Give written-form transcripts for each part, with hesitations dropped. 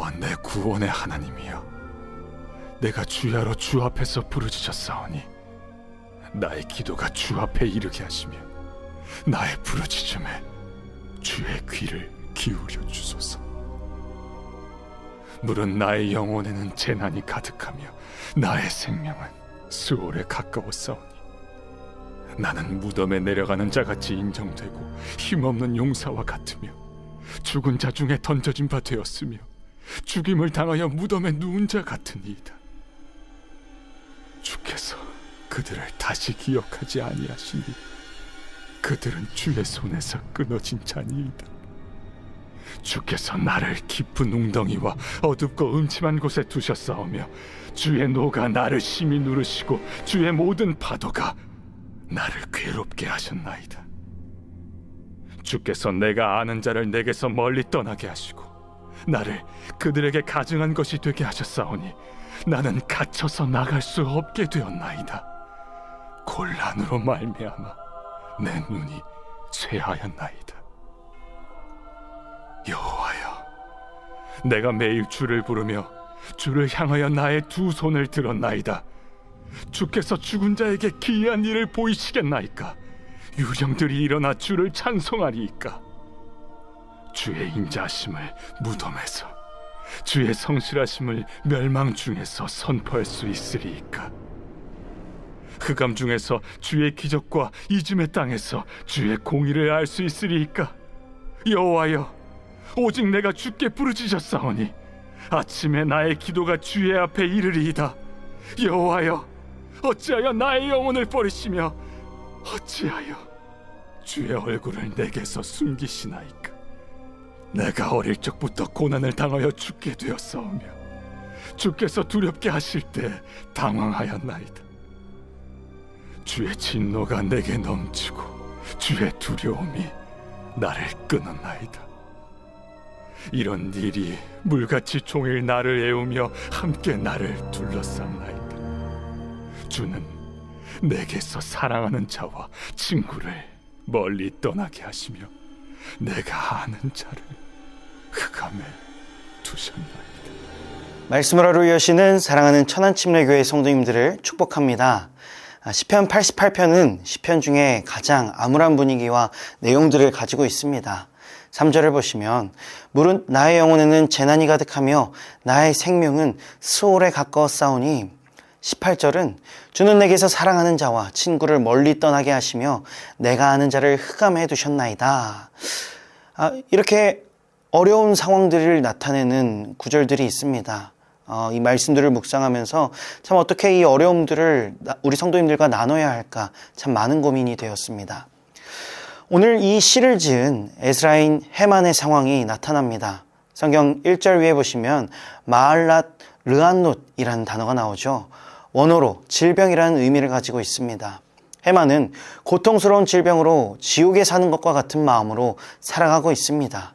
여호와 내 구원의 하나님이여, 내가 주야로 주 앞에서 부르짖었사오니 나의 기도가 주 앞에 이르게 하시며 나의 부르짖음에 주의 귀를 기울여 주소서. 물은 나의 영혼에는 재난이 가득하며 나의 생명은 수월에 가까웠사오니 나는 무덤에 내려가는 자같이 인정되고 힘없는 용사와 같으며 죽은 자 중에 던져진 바 되었으며 죽임을 당하여 무덤에 누운 자 같으니이다. 주께서 그들을 다시 기억하지 아니하시니 그들은 주의 손에서 끊어진 자니이다. 주께서 나를 깊은 웅덩이와 어둡고 음침한 곳에 두셨사오며 주의 노가 나를 심히 누르시고 주의 모든 파도가 나를 괴롭게 하셨나이다. 주께서 내가 아는 자를 내게서 멀리 떠나게 하시고 나를 그들에게 가증한 것이 되게 하셨사오니 나는 갇혀서 나갈 수 없게 되었나이다. 곤란으로 말미암아 내 눈이 쇠하였나이다. 여호와여, 내가 매일 주를 부르며 주를 향하여 나의 두 손을 들었나이다. 주께서 죽은 자에게 기이한 일을 보이시겠나이까? 유령들이 일어나 주를 찬송하리이까? 주의 인자하심을 무덤에서, 주의 성실하심을 멸망 중에서 선포할 수 있으리이까? 흑암 중에서 주의 기적과 이즘의 땅에서 주의 공의를 알 수 있으리이까? 여호와여, 오직 내가 주께 부르짖었사오니 아침에 나의 기도가 주의 앞에 이르리이다. 여호와여, 어찌하여 나의 영혼을 버리시며 어찌하여 주의 얼굴을 내게서 숨기시나이까? 내가 어릴 적부터 고난을 당하여 죽게 되었사오며 주께서 두렵게 하실 때 당황하였나이다. 주의 진노가 내게 넘치고 주의 두려움이 나를 끊었나이다. 이런 일이 물같이 종일 나를 애우며 함께 나를 둘러쌌나이다. 주는 내게서 사랑하는 자와 친구를 멀리 떠나게 하시며 내가 아는 자를 흑암에 두셨나이다. 말씀을 하루 이어시는 사랑하는 천안침례교회 성도님들을 축복합니다. 시편 88편은 시편 중에 가장 암울한 분위기와 내용들을 가지고 있습니다. 3절을 보시면 물은 나의 영혼에는 재난이 가득하며 나의 생명은 스올에 가까웠사오니, 18절은 주는 내게서 사랑하는 자와 친구를 멀리 떠나게 하시며 내가 아는 자를 흑암에 두셨나이다. 이렇게 어려운 상황들을 나타내는 구절들이 있습니다. 이 말씀들을 묵상하면서 참 어떻게 이 어려움들을 우리 성도님들과 나눠야 할까 참 많은 고민이 되었습니다. 오늘 이 시를 지은 에스라인 헤만의 상황이 나타납니다. 성경 1절 위에 보시면 마알랏 르안롯이라는 단어가 나오죠. 원어로 질병이라는 의미를 가지고 있습니다. 헤만은 고통스러운 질병으로 지옥에 사는 것과 같은 마음으로 살아가고 있습니다.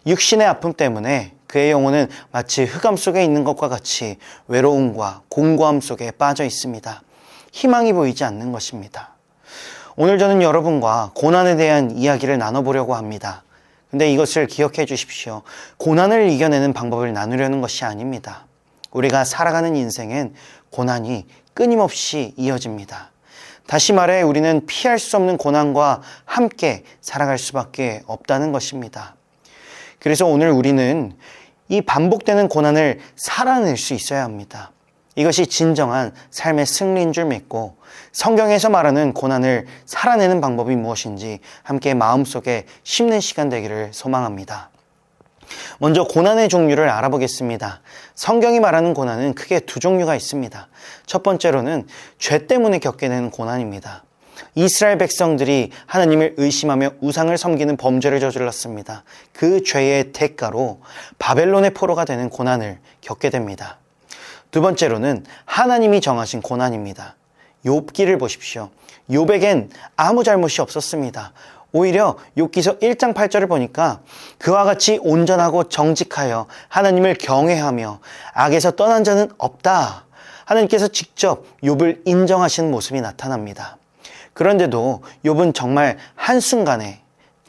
육신의 아픔 때문에 그의 영혼은 마치 흑암 속에 있는 것과 같이 외로움과 공고함 속에 빠져 있습니다. 희망이 보이지 않는 것입니다. 오늘 저는 여러분과 고난에 대한 이야기를 나눠보려고 합니다. 근데 이것을 기억해 주십시오. 고난을 이겨내는 방법을 나누려는 것이 아닙니다. 우리가 살아가는 인생엔 고난이 끊임없이 이어집니다. 다시 말해 우리는 피할 수 없는 고난과 함께 살아갈 수밖에 없다는 것입니다. 그래서 오늘 우리는 이 반복되는 고난을 살아낼 수 있어야 합니다. 이것이 진정한 삶의 승리인 줄 믿고 성경에서 말하는 고난을 살아내는 방법이 무엇인지 함께 마음속에 심는 시간 되기를 소망합니다. 먼저 고난의 종류를 알아보겠습니다. 성경이 말하는 고난은 크게 두 종류가 있습니다. 첫 번째로는 죄 때문에 겪게 되는 고난입니다. 이스라엘 백성들이 하나님을 의심하며 우상을 섬기는 범죄를 저질렀습니다. 그 죄의 대가로 바벨론의 포로가 되는 고난을 겪게 됩니다. 두 번째로는 하나님이 정하신 고난입니다. 욥기를 보십시오. 욥에겐 아무 잘못이 없었습니다. 오히려 욥기서 1장 8절을 보니까 그와 같이 온전하고 정직하여 하나님을 경외하며 악에서 떠난 자는 없다. 하나님께서 직접 욥을 인정하시는 모습이 나타납니다. 그런데도 욥은 정말 한순간에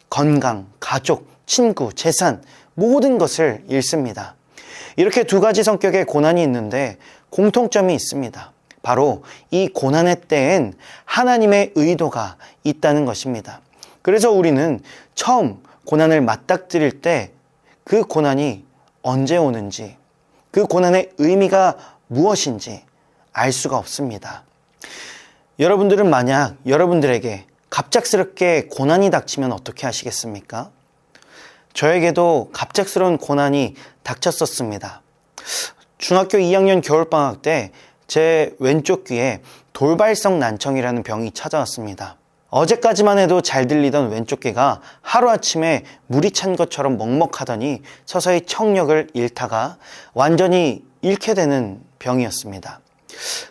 건강, 가족, 친구, 재산 모든 것을 잃습니다. 이렇게 두 가지 성격의 고난이 있는데 공통점이 있습니다. 바로 이 고난의 때엔 하나님의 의도가 있다는 것입니다. 그래서 우리는 처음 고난을 맞닥뜨릴 때 그 고난이 언제 오는지, 그 고난의 의미가 무엇인지 알 수가 없습니다. 여러분들은 만약 여러분들에게 갑작스럽게 고난이 닥치면 어떻게 하시겠습니까? 저에게도 갑작스러운 고난이 닥쳤었습니다. 중학교 2학년 겨울방학 때 제 왼쪽 귀에 돌발성 난청이라는 병이 찾아왔습니다. 어제까지만 해도 잘 들리던 왼쪽 귀가 하루아침에 물이 찬 것처럼 먹먹하더니 서서히 청력을 잃다가 완전히 잃게 되는 병이었습니다.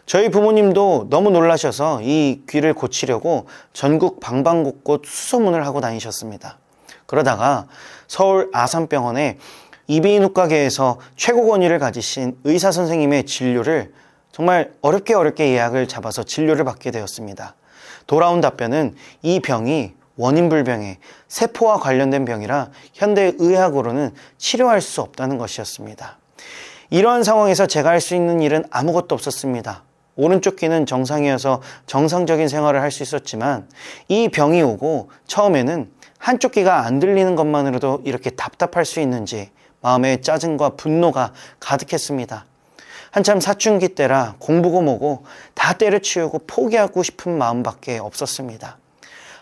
저희 부모님도 너무 놀라셔서 이 귀를 고치려고 전국 방방곳곳 수소문을 하고 다니셨습니다. 그러다가 서울 아산병원의 이비인후과계에서 최고 권위를 가지신 의사 선생님의 진료를 정말 어렵게 예약을 잡아서 진료를 받게 되었습니다. 돌아온 답변은 이 병이 원인불명의 세포와 관련된 병이라 현대의학으로는 치료할 수 없다는 것이었습니다. 이러한 상황에서 제가 할 수 있는 일은 아무것도 없었습니다. 오른쪽 귀는 정상이어서 정상적인 생활을 할 수 있었지만 이 병이 오고 처음에는 한쪽 귀가 안 들리는 것만으로도 이렇게 답답할 수 있는지 마음에 짜증과 분노가 가득했습니다. 한참 사춘기 때라 공부고 뭐고 다 때려치우고 포기하고 싶은 마음밖에 없었습니다.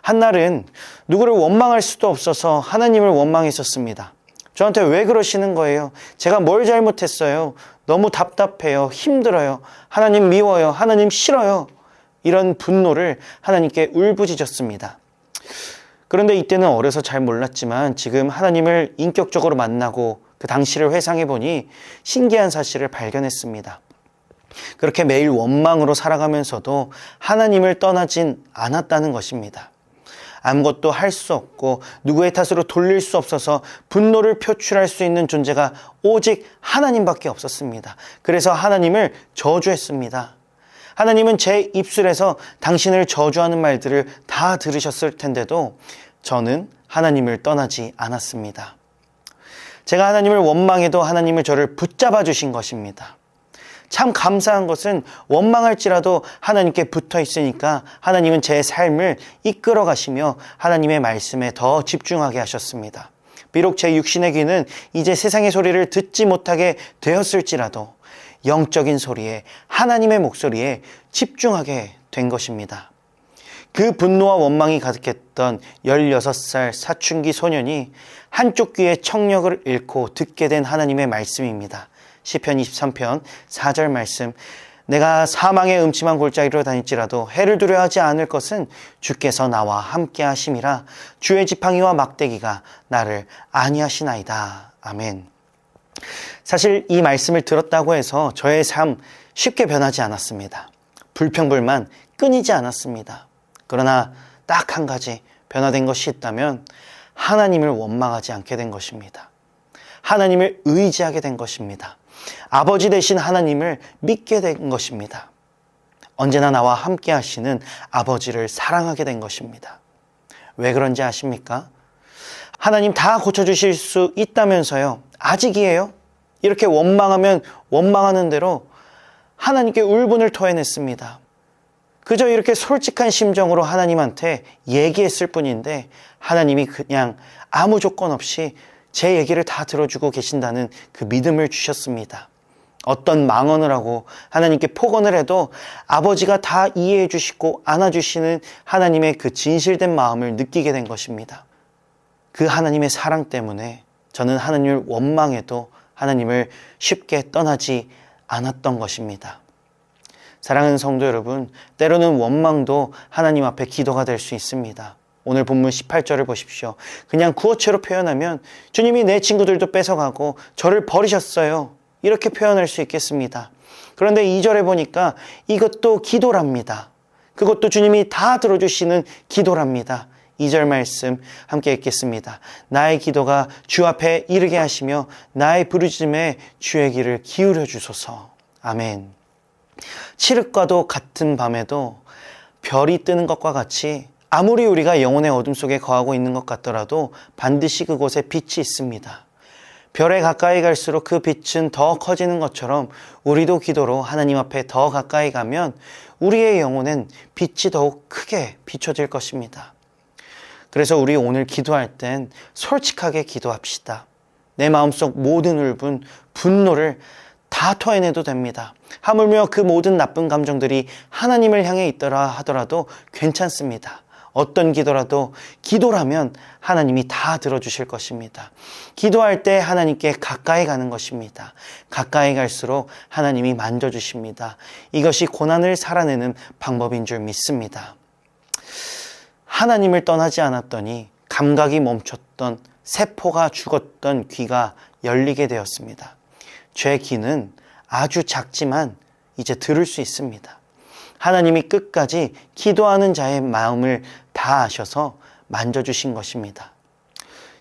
한날은 누구를 원망할 수도 없어서 하나님을 원망했었습니다. 저한테 왜 그러시는 거예요? 제가 뭘 잘못했어요? 너무 답답해요. 힘들어요. 하나님 미워요. 하나님 싫어요. 이런 분노를 하나님께 울부짖었습니다. 그런데 이때는 어려서 잘 몰랐지만 지금 하나님을 인격적으로 만나고 그 당시를 회상해 보니 신기한 사실을 발견했습니다. 그렇게 매일 원망으로 살아가면서도 하나님을 떠나진 않았다는 것입니다. 아무것도 할 수 없고 누구의 탓으로 돌릴 수 없어서 분노를 표출할 수 있는 존재가 오직 하나님밖에 없었습니다. 그래서 하나님을 저주했습니다. 하나님은 제 입술에서 당신을 저주하는 말들을 다 들으셨을 텐데도 저는 하나님을 떠나지 않았습니다. 제가 하나님을 원망해도 하나님은 저를 붙잡아 주신 것입니다. 참 감사한 것은 원망할지라도 하나님께 붙어 있으니까 하나님은 제 삶을 이끌어 가시며 하나님의 말씀에 더 집중하게 하셨습니다. 비록 제 육신의 귀는 이제 세상의 소리를 듣지 못하게 되었을지라도 영적인 소리에, 하나님의 목소리에 집중하게 된 것입니다. 그 분노와 원망이 가득했던 16살 사춘기 소년이 한쪽 귀의 청력을 잃고 듣게 된 하나님의 말씀입니다. 시편 23편 4절 말씀, 내가 사망의 음침한 골짜기로 다닐지라도 해를 두려워하지 않을 것은 주께서 나와 함께 하심이라. 주의 지팡이와 막대기가 나를 안위하시나이다. 아멘. 사실 이 말씀을 들었다고 해서 저의 삶 쉽게 변하지 않았습니다. 불평불만 끊이지 않았습니다. 그러나 딱 한 가지 변화된 것이 있다면 하나님을 원망하지 않게 된 것입니다. 하나님을 의지하게 된 것입니다. 아버지 되신 하나님을 믿게 된 것입니다. 언제나 나와 함께 하시는 아버지를 사랑하게 된 것입니다. 왜 그런지 아십니까? 하나님 다 고쳐주실 수 있다면서요. 아직이에요? 이렇게 원망하면 원망하는 대로 하나님께 울분을 토해냈습니다. 그저 이렇게 솔직한 심정으로 하나님한테 얘기했을 뿐인데 하나님이 그냥 아무 조건 없이 제 얘기를 다 들어주고 계신다는 그 믿음을 주셨습니다. 어떤 망언을 하고 하나님께 폭언을 해도 아버지가 다 이해해 주시고 안아주시는 하나님의 그 진실된 마음을 느끼게 된 것입니다. 그 하나님의 사랑 때문에 저는 하나님을 원망해도 하나님을 쉽게 떠나지 않았던 것입니다. 사랑하는 성도 여러분, 때로는 원망도 하나님 앞에 기도가 될 수 있습니다. 오늘 본문 18절을 보십시오. 그냥 구어체로 표현하면 주님이 내 친구들도 뺏어가고 저를 버리셨어요. 이렇게 표현할 수 있겠습니다. 그런데 2절에 보니까 이것도 기도랍니다. 그것도 주님이 다 들어주시는 기도랍니다. 2절 말씀 함께 읽겠습니다. 나의 기도가 주 앞에 이르게 하시며 나의 부르짖음에 주의 귀를 기울여 주소서. 아멘. 칠흑과도 같은 밤에도 별이 뜨는 것과 같이 아무리 우리가 영혼의 어둠 속에 거하고 있는 것 같더라도 반드시 그곳에 빛이 있습니다. 별에 가까이 갈수록 그 빛은 더 커지는 것처럼 우리도 기도로 하나님 앞에 더 가까이 가면 우리의 영혼엔 빛이 더욱 크게 비춰질 것입니다. 그래서 우리 오늘 기도할 땐 솔직하게 기도합시다. 내 마음속 모든 울분, 분노를 다 토해내도 됩니다. 하물며 그 모든 나쁜 감정들이 하나님을 향해 있더라 하더라도 괜찮습니다. 어떤 기도라도 기도라면 하나님이 다 들어주실 것입니다. 기도할 때 하나님께 가까이 가는 것입니다. 가까이 갈수록 하나님이 만져주십니다. 이것이 고난을 살아내는 방법인 줄 믿습니다. 하나님을 떠나지 않았더니 감각이 멈췄던 세포가 죽었던 귀가 열리게 되었습니다. 제 귀는 아주 작지만 이제 들을 수 있습니다. 하나님이 끝까지 기도하는 자의 마음을 다 아셔서 만져주신 것입니다.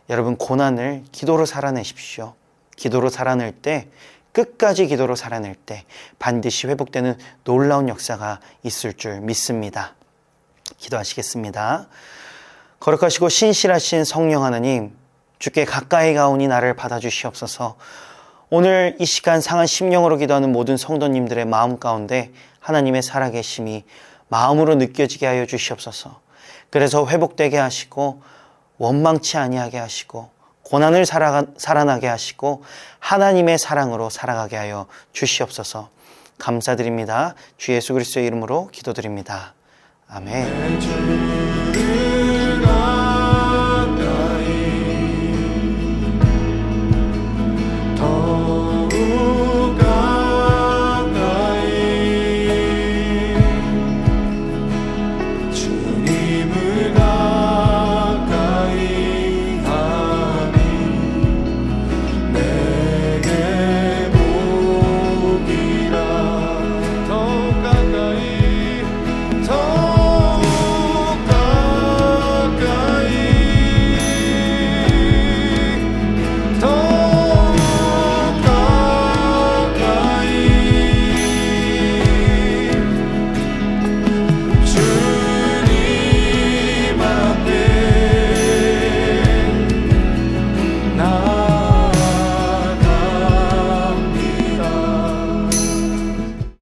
여러분, 고난을 기도로 살아내십시오. 기도로 살아낼 때, 끝까지 기도로 살아낼 때 반드시 회복되는 놀라운 역사가 있을 줄 믿습니다. 기도하시겠습니다. 거룩하시고 신실하신 성령 하나님, 주께 가까이 가오니 나를 받아주시옵소서. 오늘 이 시간 상한 심령으로 기도하는 모든 성도님들의 마음 가운데 하나님의 살아계심이 마음으로 느껴지게 하여 주시옵소서. 그래서 회복되게 하시고 원망치 아니하게 하시고 고난을 살아나게 하시고 하나님의 사랑으로 살아가게 하여 주시옵소서. 감사드립니다. 주 예수 그리스도의 이름으로 기도드립니다. 아멘.